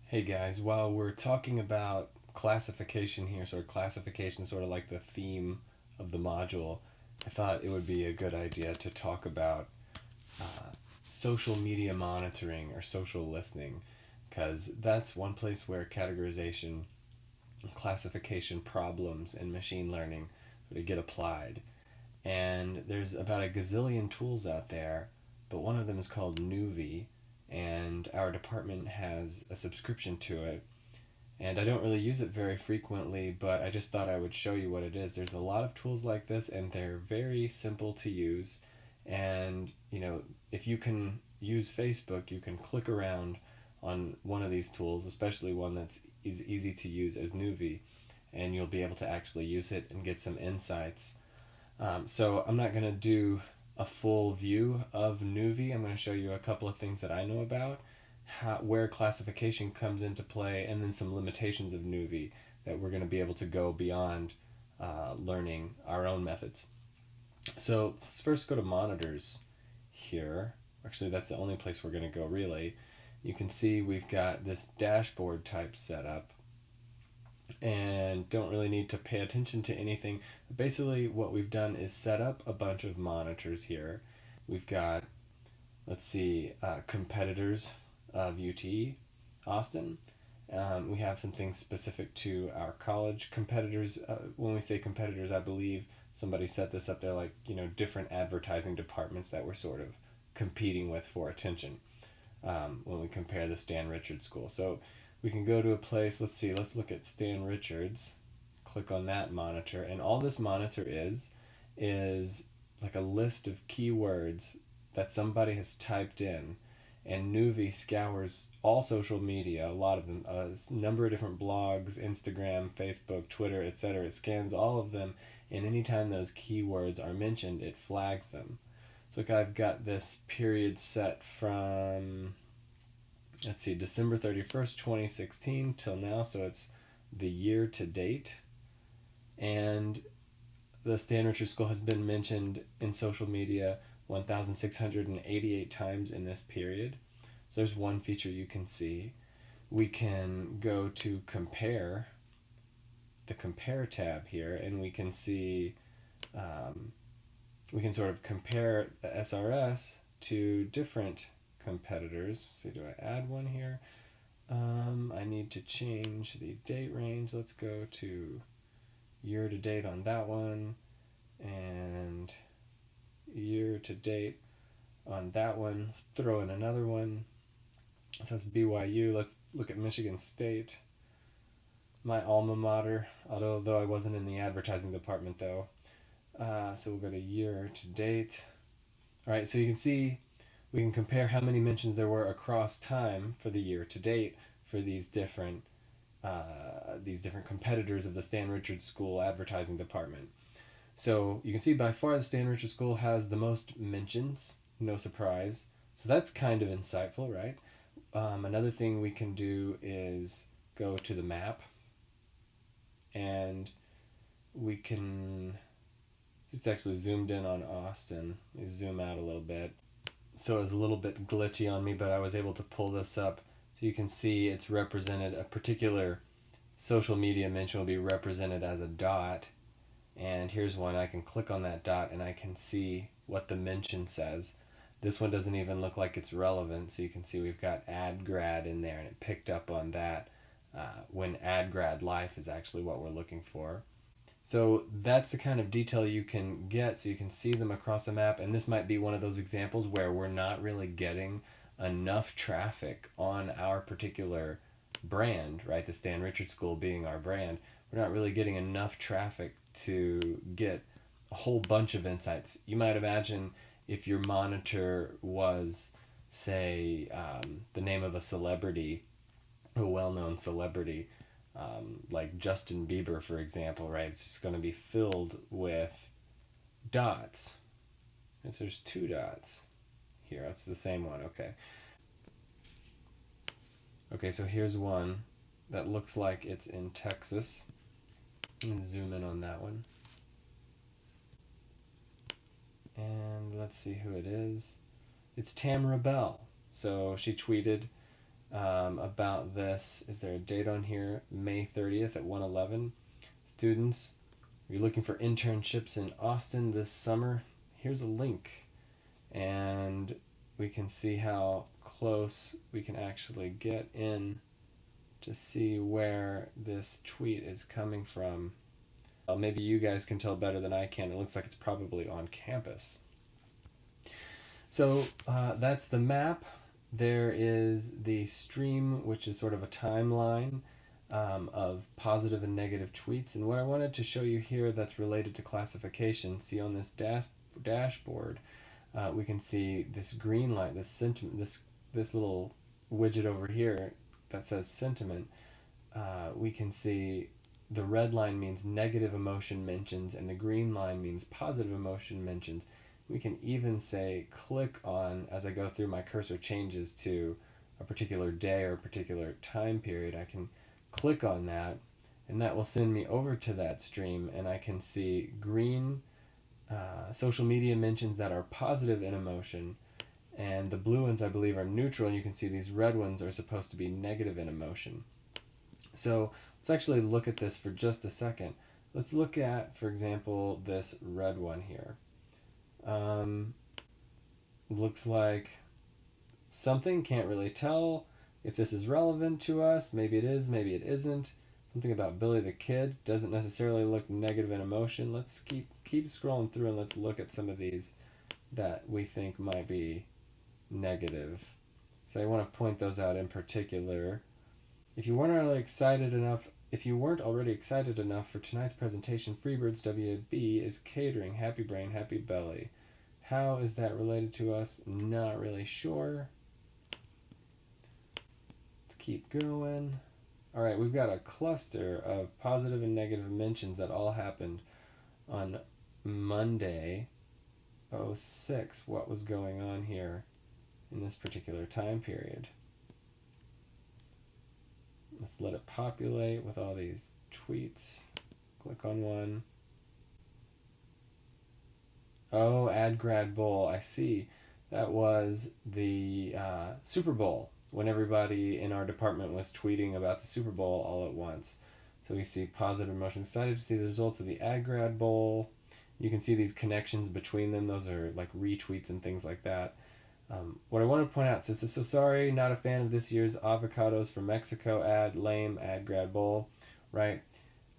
Hey guys, while we're talking about classification here, sort of classification, sort of like the theme of the module, I thought it would be a good idea to talk about social media monitoring or social listening, because that's one place where categorization, classification problems in machine learning sort of get applied. And there's about a gazillion tools out there, but one of them is called Nuvi, and our department has a subscription to it, and I don't really use it very frequently, but I just thought I would show you what it is. There's a lot of tools like this, and they're very simple to use. And if you can use Facebook, you can click around on one of these tools, especially one that's is easy to use as Nuvi, and you'll be able to actually use it and get some insights. So I'm not going to do a full view of Nuvi. I'm going to show you a couple of things that I know about, where classification comes into play, and then some limitations of Nuvi that we're going to be able to go beyond learning our own methods. So let's first go to monitors here. Actually, that's the only place we're going to go really. You can see we've got this dashboard type setup and don't really need to pay attention to anything. Basically, what we've done is set up a bunch of monitors here. We've got, let's see, competitors of UT Austin. We have some things specific to our college competitors. When we say competitors, I believe somebody set this up there like, different advertising departments that we're sort of competing with for attention when we compare the Stan Richards School. So we can go to a place, let's see, let's look at Stan Richards, click on that monitor, and all this monitor is like a list of keywords that somebody has typed in, and Nuvi scours all social media, a lot of them, a number of different blogs, Instagram, Facebook, Twitter, etc. It scans all of them, and anytime those keywords are mentioned, it flags them. So like I've got this period set from, let's see, December 31st, 2016 till now, so it's the year to date. And the Stan Richards School has been mentioned in social media 1,688 times in this period. So there's one feature you can see. We can go to compare, the compare tab here, and we can see, we can sort of compare the SRS to different competitors. Let's see, do I add one here? I need to change the date range. Let's go to year to date on that one, and year to date on that one. Let's throw in another one. So it's BYU. Let's look at Michigan State, my alma mater, although I wasn't in the advertising department though. So we'll go to year to date. All right, so you can see we can compare how many mentions there were across time for the year to date for these different competitors of the Stan Richards School advertising department. So you can see by far the Stan Richards School has the most mentions, no surprise. So that's kind of insightful, right? Another thing we can do is go to the map, and we can, it's actually zoomed in on Austin. Let me zoom out a little bit. So it was a little bit glitchy on me, but I was able to pull this up. So you can see it's represented, a particular social media mention will be represented as a dot. And here's one, I can click on that dot and I can see what the mention says. This one doesn't even look like it's relevant, so you can see we've got ad grad in there, and it picked up on that when ad grad life is actually what we're looking for. So that's the kind of detail you can get, so you can see them across the map, and this might be one of those examples where we're not really getting enough traffic on our particular brand, right? The Stan Richards School being our brand, we're not really getting enough traffic to get a whole bunch of insights. You might imagine if your monitor was, say, the name of a celebrity, a well-known celebrity, like Justin Bieber, for example, right? It's just going to be filled with dots. And so there's two dots here. That's the same one. Okay. Okay, so here's one that looks like it's in Texas. And zoom in on that one. And let's see who it is. It's Tamara Bell. So she tweeted about this. Is there a date on here? May 30th at 1:11. Students, if you're looking for internships in Austin this summer, here's a link. And we can see how close we can actually get in to see where this tweet is coming from. Well, maybe you guys can tell better than I can. It looks like it's probably on campus. So that's the map. There is the stream, which is sort of a timeline of positive and negative tweets. And what I wanted to show you here that's related to classification, see on this dashboard, we can see this green light, this sentiment, this little widget over here that says sentiment. We can see the red line means negative emotion mentions and the green line means positive emotion mentions. We can even say click on, as I go through, my cursor changes to a particular day or a particular time period. I can click on that and that will send me over to that stream, and I can see green social media mentions that are positive in emotion, and the blue ones I believe are neutral, and you can see these red ones are supposed to be negative in emotion. So let's actually look at this for just a second. Let's look at, for example, this red one here. Looks like something, can't really tell if this is relevant to us. Maybe it is, maybe it isn't. Something about Billy the Kid doesn't necessarily look negative in emotion. Let's keep scrolling through and let's look at some of these that we think might be negative. So I want to point those out in particular. If you weren't already excited enough for tonight's presentation, Freebirds WB is catering Happy Brain, Happy Belly. How is that related to us? Not really sure. Let's keep going. All right, we've got a cluster of positive and negative mentions that all happened on Monday, 06. What was going on here in this particular time period? Let's let it populate with all these tweets. Click on one. Oh, Ad Grad Bowl. I see. That was the Super Bowl, when everybody in our department was tweeting about the Super Bowl all at once. So we see positive emotion. Excited to see the results of the Ad Grad Bowl. You can see these connections between them. Those are like retweets and things like that. What I want to point out, says, so sorry, not a fan of this year's avocados from Mexico ad, lame, Ad Grad Bowl, right?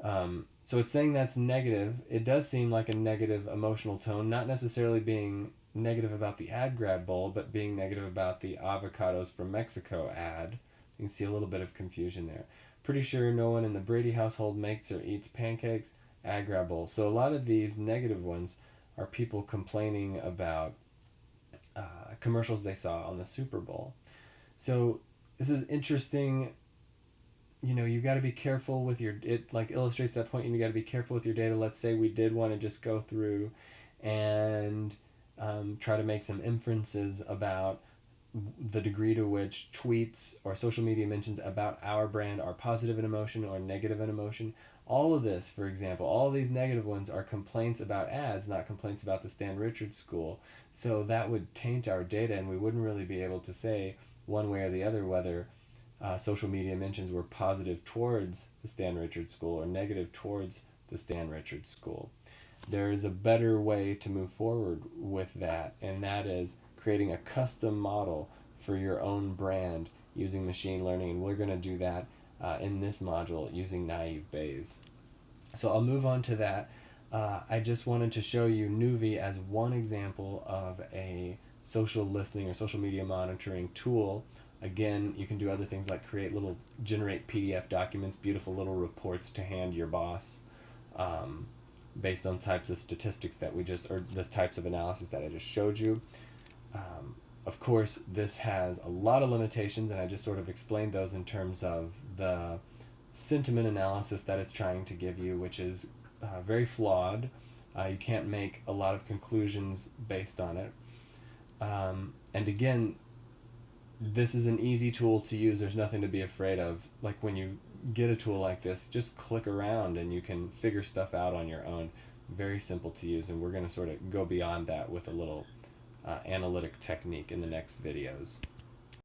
So it's saying that's negative. It does seem like a negative emotional tone, not necessarily being negative about the Ad Grad Bowl, but being negative about the avocados from Mexico ad. You can see a little bit of confusion there. Pretty sure no one in the Brady household makes or eats pancakes, Ad Grad Bowl. So a lot of these negative ones are people complaining about commercials they saw on the Super Bowl. So this is interesting. You know, you got to be careful with it like illustrates that point. You got to be careful with your data. Let's say we did want to just go through and try to make some inferences about the degree to which tweets or social media mentions about our brand are positive in emotion or negative in emotion. All of this, for example, all of these negative ones are complaints about ads, not complaints about the Stan Richards School. So that would taint our data, and we wouldn't really be able to say one way or the other whether social media mentions were positive towards the Stan Richards School or negative towards the Stan Richards School. There is a better way to move forward with that, and that is creating a custom model for your own brand using machine learning, and we're going to do that in this module using Naive Bayes. So I'll move on to that. I just wanted to show you Nuvi as one example of a social listening or social media monitoring tool. Again, you can do other things like generate PDF documents, beautiful little reports to hand your boss based on types of statistics that or the types of analysis that I just showed you. Of course, this has a lot of limitations, and I just sort of explained those in terms of the sentiment analysis that it's trying to give you, which is very flawed. You can't make a lot of conclusions based on it. And again, this is an easy tool to use. There's nothing to be afraid of. Like when you get a tool like this, just click around and you can figure stuff out on your own. Very simple to use, and we're going to sort of go beyond that with a little analytic technique in the next videos.